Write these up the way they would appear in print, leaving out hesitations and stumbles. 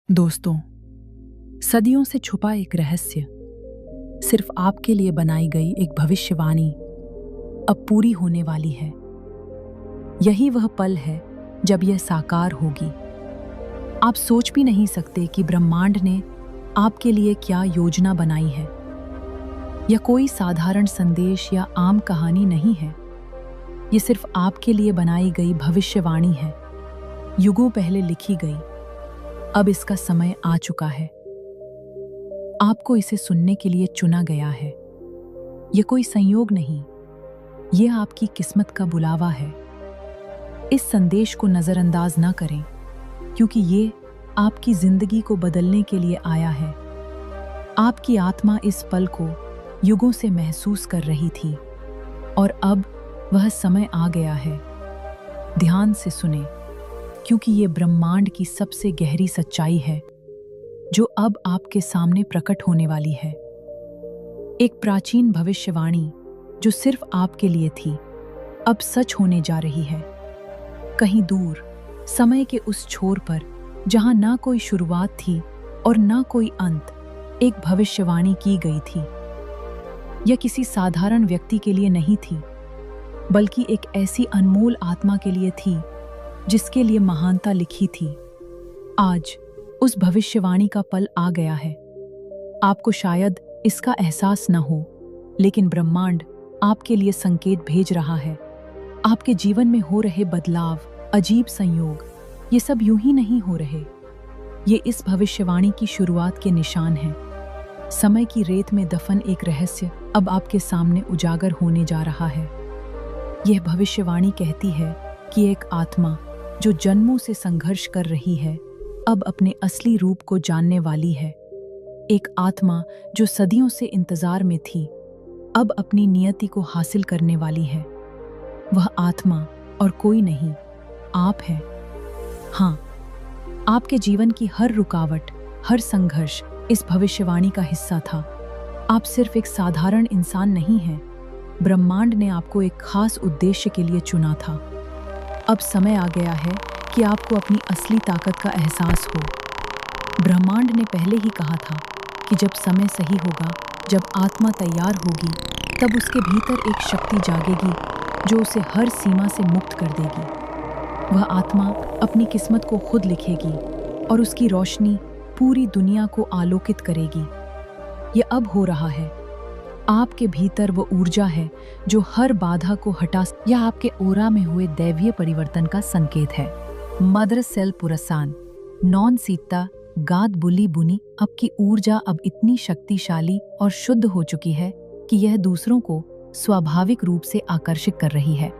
दोस्तों, सदियों से छुपा एक रहस्य, सिर्फ आपके लिए बनाई गई एक भविष्यवाणी अब पूरी होने वाली है। यही वह पल है जब यह साकार होगी। आप सोच भी नहीं सकते कि ब्रह्मांड ने आपके लिए क्या योजना बनाई है। यह कोई साधारण संदेश या आम कहानी नहीं है। यह सिर्फ आपके लिए बनाई गई भविष्यवाणी है, युगों पहले लिखी गई। अब इसका समय आ चुका है। आपको इसे सुनने के लिए चुना गया है। यह कोई संयोग नहीं, यह आपकी किस्मत का बुलावा है। इस संदेश को नजरअंदाज ना करें, क्योंकि ये आपकी जिंदगी को बदलने के लिए आया है। आपकी आत्मा इस पल को युगों से महसूस कर रही थी और अब वह समय आ गया है। ध्यान से सुने, क्योंकि ये ब्रह्मांड की सबसे गहरी सच्चाई है जो अब आपके सामने प्रकट होने वाली है। एक प्राचीन भविष्यवाणी जो सिर्फ आपके लिए थी, अब सच होने जा रही है। कहीं दूर समय के उस छोर पर, जहां ना कोई शुरुआत थी और ना कोई अंत, एक भविष्यवाणी की गई थी। यह किसी साधारण व्यक्ति के लिए नहीं थी, बल्कि एक ऐसी अनमोल आत्मा के लिए थी जिसके लिए महानता लिखी थी। आज उस भविष्यवाणी का पल आ गया है। आपको शायद इसका एहसास न हो, लेकिन ब्रह्मांड आपके लिए संकेत भेज रहा है। आपके जीवन में हो रहे बदलाव, अजीब संयोग, ये सब यूं ही नहीं हो रहे। ये इस भविष्यवाणी की शुरुआत के निशान हैं। समय की रेत में दफन एक रहस्य अब आपके सामने उजागर होने जा रहा है। यह भविष्यवाणी कहती है कि एक आत्मा जो जन्मों से संघर्ष कर रही है, अब अपने असली रूप को जानने वाली है। एक आत्मा जो सदियों से इंतजार में थी, अब अपनी नियति को हासिल करने वाली है। वह आत्मा और कोई नहीं, आप हैं। हाँ, आपके जीवन की हर रुकावट, हर संघर्ष इस भविष्यवाणी का हिस्सा था। आप सिर्फ एक साधारण इंसान नहीं हैं। ब्रह्मांड ने आपको एक खास उद्देश्य के लिए चुना था। अब समय आ गया है कि आपको अपनी असली ताकत का एहसास हो। ब्रह्मांड ने पहले ही कहा था कि जब समय सही होगा, जब आत्मा तैयार होगी, तब उसके भीतर एक शक्ति जागेगी जो उसे हर सीमा से मुक्त कर देगी। वह आत्मा अपनी किस्मत को खुद लिखेगी और उसकी रोशनी पूरी दुनिया को आलोकित करेगी। यह अब हो रहा है। आपके भीतर वो ऊर्जा है जो हर बाधा को हटा। यह आपके ओरा में हुए दैवीय परिवर्तन का संकेत है। मदर सेल पुरसान नॉन सीता गाद बुली बुनी। अब की ऊर्जा अब इतनी शक्तिशाली और शुद्ध हो चुकी है कि यह दूसरों को स्वाभाविक रूप से आकर्षित कर रही है।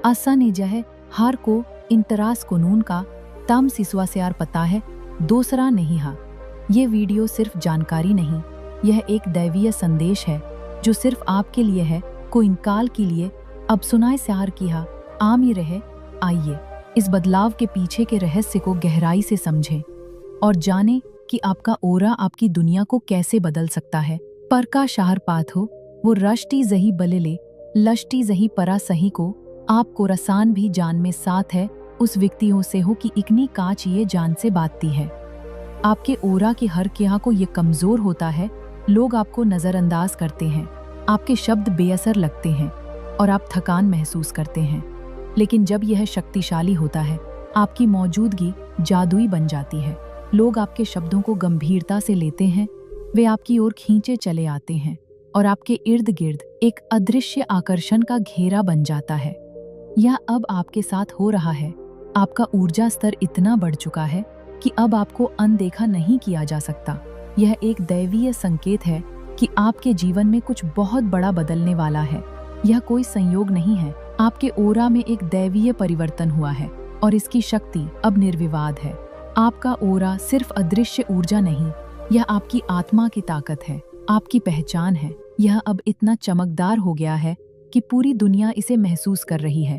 आसानी जह हार को इंतरास कानून का तम सिसवा से यार पता है, दूसरा नहीं। हा, ये वीडियो सिर्फ जानकारी नहीं, यह एक दैवीय संदेश है जो सिर्फ आपके लिए है, कोई इनकाल के लिए। अब सुनाए स्यार किया आम ही रहे। आइए इस बदलाव के पीछे के रहस्य को गहराई से समझें और जानें कि आपका ओरा आपकी दुनिया को कैसे बदल सकता है। पर का शाहर पाथ हो वो रष्टी जही बलेले लष्टी जही परा सही को आपको रसान भी जान में साथ है उस व्यक्तियों से हो कि इकनी कांच ये जान से बातती है। आपके ओरा के हर क्या को ये कमजोर होता है। लोग आपको नजरअंदाज करते हैं, आपके शब्द बेअसर लगते हैं और आप थकान महसूस करते हैं। लेकिन जब यह शक्तिशाली होता है, आपकी मौजूदगी जादुई बन जाती है। लोग आपके शब्दों को गंभीरता से लेते हैं, वे आपकी ओर खींचे चले आते हैं और आपके इर्द गिर्द एक अदृश्य आकर्षण का घेरा बन जाता है। यह अब आपके साथ हो रहा है। आपका ऊर्जा स्तर इतना बढ़ चुका है कि अब आपको अनदेखा नहीं किया जा सकता। यह एक दैवीय संकेत है कि आपके जीवन में कुछ बहुत बड़ा बदलने वाला है। यह कोई संयोग नहीं है। आपके ओरा में एक दैवीय परिवर्तन हुआ है और इसकी शक्ति अब निर्विवाद है। आपका ओरा सिर्फ अदृश्य ऊर्जा नहीं, यह आपकी आत्मा की ताकत है, आपकी पहचान है। यह अब इतना चमकदार हो गया है कि पूरी दुनिया इसे महसूस कर रही है।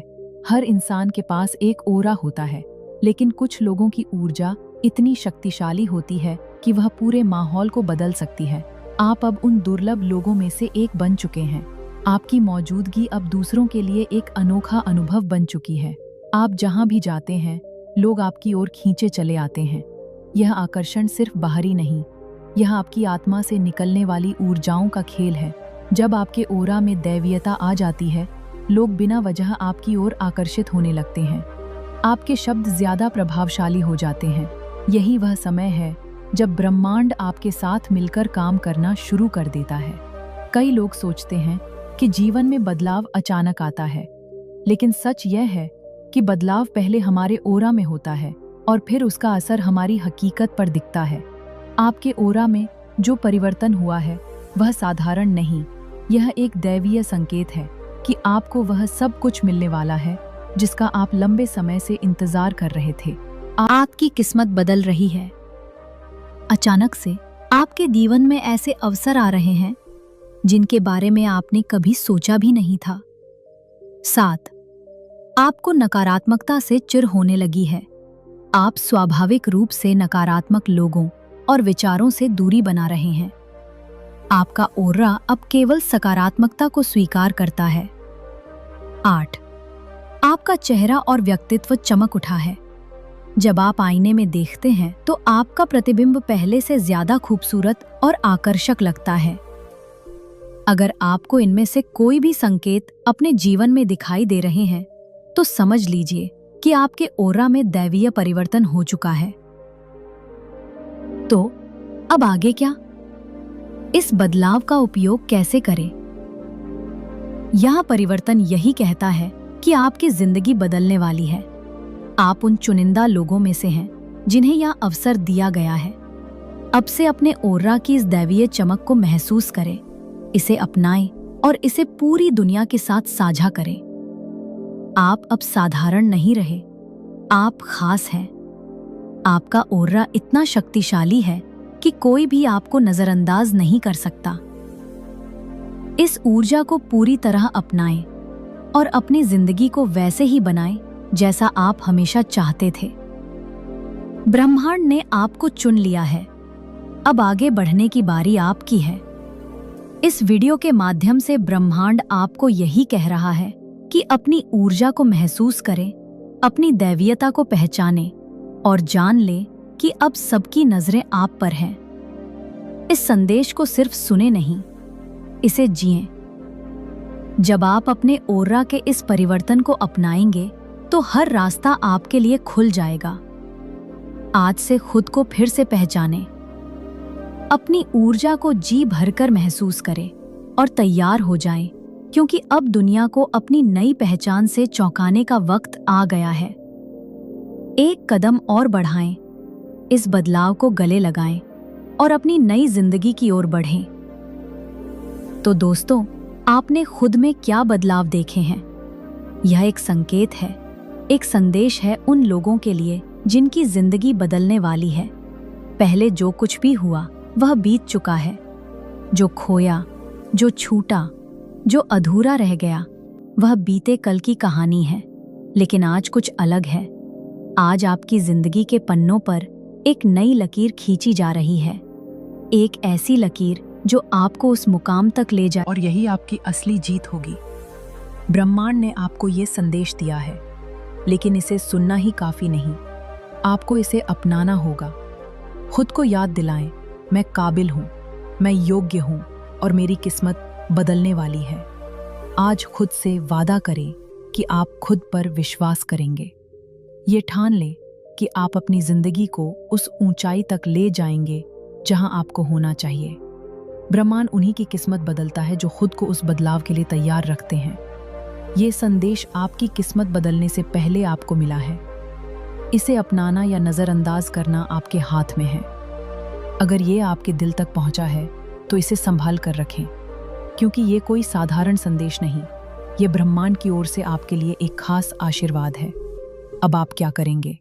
हर इंसान के पास एक ओरा होता है, लेकिन कुछ लोगों की ऊर्जा इतनी शक्तिशाली होती है कि वह पूरे माहौल को बदल सकती है। आप अब उन दुर्लभ लोगों में से एक बन चुके हैं। आपकी मौजूदगी अब दूसरों के लिए एक अनोखा अनुभव बन चुकी है। आप जहां भी जाते हैं, लोग आपकी ओर खींचे चले आते हैं। यह आकर्षण सिर्फ बाहरी नहीं, यह आपकी आत्मा से निकलने वाली ऊर्जाओं का खेल है। जब आपके ओरा में दैवीयता आ जाती है, लोग बिना वजह आपकी ओर आकर्षित होने लगते हैं। आपके शब्द ज्यादा प्रभावशाली हो जाते हैं। यही वह समय है जब ब्रह्मांड आपके साथ मिलकर काम करना शुरू कर देता है। कई लोग सोचते हैं कि जीवन में बदलाव अचानक आता है, लेकिन सच यह है कि बदलाव पहले हमारे ओरा में होता है और फिर उसका असर हमारी हकीकत पर दिखता है। आपके ओरा में जो परिवर्तन हुआ है वह साधारण नहीं, यह एक दैवीय संकेत है कि आपको वह सब कुछ मिलने वाला है जिसका आप लंबे समय से इंतजार कर रहे थे। आपकी किस्मत बदल रही है। अचानक से आपके जीवन में ऐसे अवसर आ रहे हैं जिनके बारे में आपने कभी सोचा भी नहीं था। 7. आपको नकारात्मकता से चिढ़ होने लगी है। आप स्वाभाविक रूप से नकारात्मक लोगों और विचारों से दूरी बना रहे हैं। आपका ओरा अब केवल सकारात्मकता को स्वीकार करता है। 8. आपका चेहरा और व्यक्तित्व चमक उठा है। जब आप आईने में देखते हैं तो आपका प्रतिबिंब पहले से ज्यादा खूबसूरत और आकर्षक लगता है। अगर आपको इनमें से कोई भी संकेत अपने जीवन में दिखाई दे रहे हैं तो समझ लीजिए कि आपके ओरा में दैवीय परिवर्तन हो चुका है। तो अब आगे क्या? इस बदलाव का उपयोग कैसे करें? यह परिवर्तन यही कहता है कि आपकी जिंदगी बदलने वाली है। आप उन चुनिंदा लोगों में से हैं जिन्हें यह अवसर दिया गया है। अब से अपने ओरा की इस दैवीय चमक को महसूस करें, इसे अपनाएं और इसे पूरी दुनिया के साथ साझा करें। आप अब साधारण नहीं रहे, आप खास हैं। आपका ओरा इतना शक्तिशाली है कि कोई भी आपको नजरअंदाज नहीं कर सकता। इस ऊर्जा को पूरी तरह अपनाएं और अपनी जिंदगी को वैसे ही बनाएं जैसा आप हमेशा चाहते थे। ब्रह्मांड ने आपको चुन लिया है। अब आगे बढ़ने की बारी आपकी है। इस वीडियो के माध्यम से ब्रह्मांड आपको यही कह रहा है कि अपनी ऊर्जा को महसूस करें, अपनी दैवीयता को पहचानें और जान लें कि अब सबकी नजरें आप पर हैं। इस संदेश को सिर्फ सुने नहीं, इसे जिएं। जब आप अपने ओरा के इस परिवर्तन को अपनाएंगे तो हर रास्ता आपके लिए खुल जाएगा। आज से खुद को फिर से पहचानें, अपनी ऊर्जा को जी भरकर महसूस करें और तैयार हो जाएं, क्योंकि अब दुनिया को अपनी नई पहचान से चौंकाने का वक्त आ गया है। एक कदम और बढ़ाएं, इस बदलाव को गले लगाएं और अपनी नई जिंदगी की ओर बढ़ें। तो दोस्तों, आपने खुद में क्या बदलाव देखे हैं? यह एक संकेत है, एक संदेश है उन लोगों के लिए जिनकी जिंदगी बदलने वाली है। पहले जो कुछ भी हुआ वह बीत चुका है। जो खोया, जो छूटा, जो अधूरा रह गया, वह बीते कल की कहानी है। लेकिन आज कुछ अलग है। आज आपकी जिंदगी के पन्नों पर एक नई लकीर खींची जा रही है, एक ऐसी लकीर जो आपको उस मुकाम तक ले जाए, और यही आपकी असली जीत होगी। ब्रह्मांड ने आपको ये संदेश दिया है, लेकिन इसे सुनना ही काफी नहीं, आपको इसे अपनाना होगा। खुद को याद दिलाएं, मैं काबिल हूँ, मैं योग्य हूँ और मेरी किस्मत बदलने वाली है। आज खुद से वादा करें कि आप खुद पर विश्वास करेंगे। ये ठान लें कि आप अपनी जिंदगी को उस ऊंचाई तक ले जाएंगे जहां आपको होना चाहिए। ब्रह्मांड उन्हीं की किस्मत बदलता है जो खुद को उस बदलाव के लिए तैयार रखते हैं। ये संदेश आपकी किस्मत बदलने से पहले आपको मिला है। इसे अपनाना या नज़रअंदाज करना आपके हाथ में है। अगर ये आपके दिल तक पहुंचा है तो इसे संभाल कर रखें, क्योंकि ये कोई साधारण संदेश नहीं, ये ब्रह्मांड की ओर से आपके लिए एक खास आशीर्वाद है। अब आप क्या करेंगे?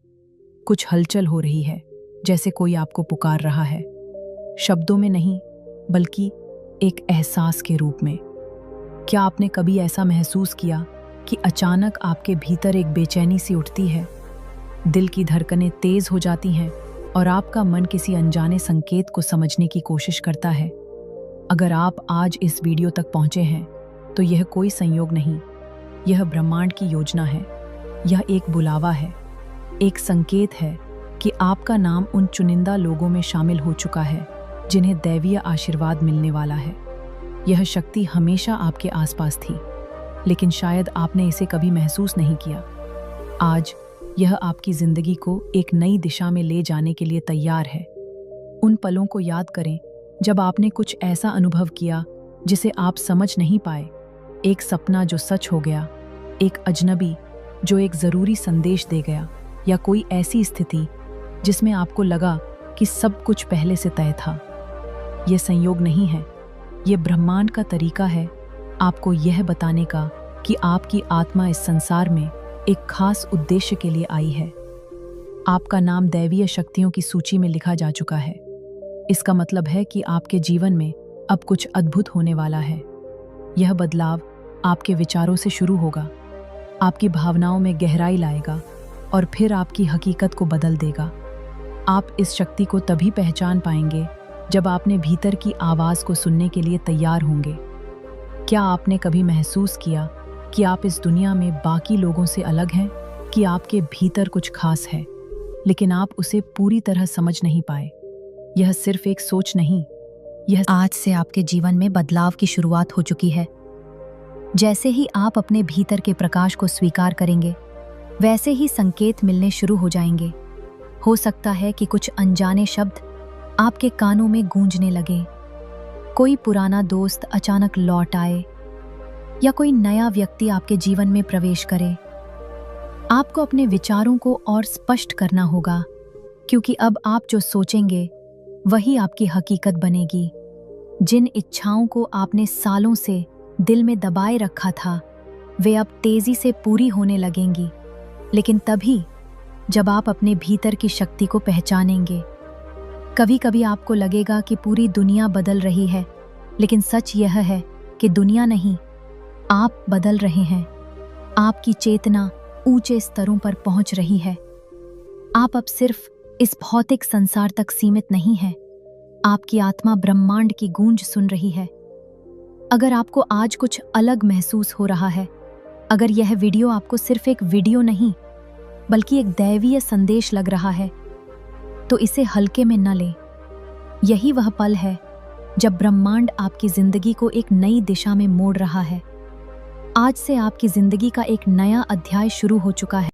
कुछ हलचल हो रही है, जैसे कोई आपको पुकार रहा है, शब्दों में नहीं बल्कि एक एहसास के रूप में। क्या आपने कभी ऐसा महसूस किया कि अचानक आपके भीतर एक बेचैनी सी उठती है, दिल की धड़कनें तेज हो जाती हैं और आपका मन किसी अनजाने संकेत को समझने की कोशिश करता है? अगर आप आज इस वीडियो तक पहुंचे हैं तो यह कोई संयोग नहीं, यह ब्रह्मांड की योजना है। यह एक बुलावा है, एक संकेत है कि आपका नाम उन चुनिंदा लोगों में शामिल हो चुका है जिन्हें दैवीय आशीर्वाद मिलने वाला है। यह शक्ति हमेशा आपके आसपास थी, लेकिन शायद आपने इसे कभी महसूस नहीं किया। आज यह आपकी जिंदगी को एक नई दिशा में ले जाने के लिए तैयार है। उन पलों को याद करें जब आपने कुछ ऐसा अनुभव किया जिसे आप समझ नहीं पाए, एक सपना जो सच हो गया, एक अजनबी जो एक ज़रूरी संदेश दे गया, या कोई ऐसी स्थिति जिसमें आपको लगा कि सब कुछ पहले से तय था। यह संयोग नहीं है, ये ब्रह्मांड का तरीका है आपको यह बताने का कि आपकी आत्मा इस संसार में एक खास उद्देश्य के लिए आई है। आपका नाम दैवीय शक्तियों की सूची में लिखा जा चुका है। इसका मतलब है कि आपके जीवन में अब कुछ अद्भुत होने वाला है। यह बदलाव आपके विचारों से शुरू होगा, आपकी भावनाओं में गहराई लाएगा और फिर आपकी हकीकत को बदल देगा। आप इस शक्ति को तभी पहचान पाएंगे जब आपने भीतर की आवाज़ को सुनने के लिए तैयार होंगे। क्या आपने कभी महसूस किया कि आप इस दुनिया में बाकी लोगों से अलग हैं, कि आपके भीतर कुछ खास है, लेकिन आप उसे पूरी तरह समझ नहीं पाए? यह सिर्फ एक सोच नहीं, यह आज से आपके जीवन में बदलाव की शुरुआत हो चुकी है। जैसे ही आप अपने भीतर के प्रकाश को स्वीकार करेंगे, वैसे ही संकेत मिलने शुरू हो जाएंगे। हो सकता है कि कुछ अनजाने शब्द आपके कानों में गूंजने लगे, कोई पुराना दोस्त अचानक लौट आए, या कोई नया व्यक्ति आपके जीवन में प्रवेश करे। आपको अपने विचारों को और स्पष्ट करना होगा, क्योंकि अब आप जो सोचेंगे वही आपकी हकीकत बनेगी। जिन इच्छाओं को आपने सालों से दिल में दबाए रखा था, वे अब तेजी से पूरी होने लगेंगी, लेकिन तभी जब आप अपने भीतर की शक्ति को पहचानेंगे। कभी कभी आपको लगेगा कि पूरी दुनिया बदल रही है, लेकिन सच यह है कि दुनिया नहीं, आप बदल रहे हैं। आपकी चेतना ऊंचे स्तरों पर पहुंच रही है। आप अब सिर्फ इस भौतिक संसार तक सीमित नहीं हैं। आपकी आत्मा ब्रह्मांड की गूंज सुन रही है। अगर आपको आज कुछ अलग महसूस हो रहा है, अगर यह वीडियो आपको सिर्फ एक वीडियो नहीं बल्कि एक दैवीय संदेश लग रहा है, तो इसे हल्के में न लें। यही वह पल है जब ब्रह्मांड आपकी जिंदगी को एक नई दिशा में मोड़ रहा है। आज से आपकी जिंदगी का एक नया अध्याय शुरू हो चुका है।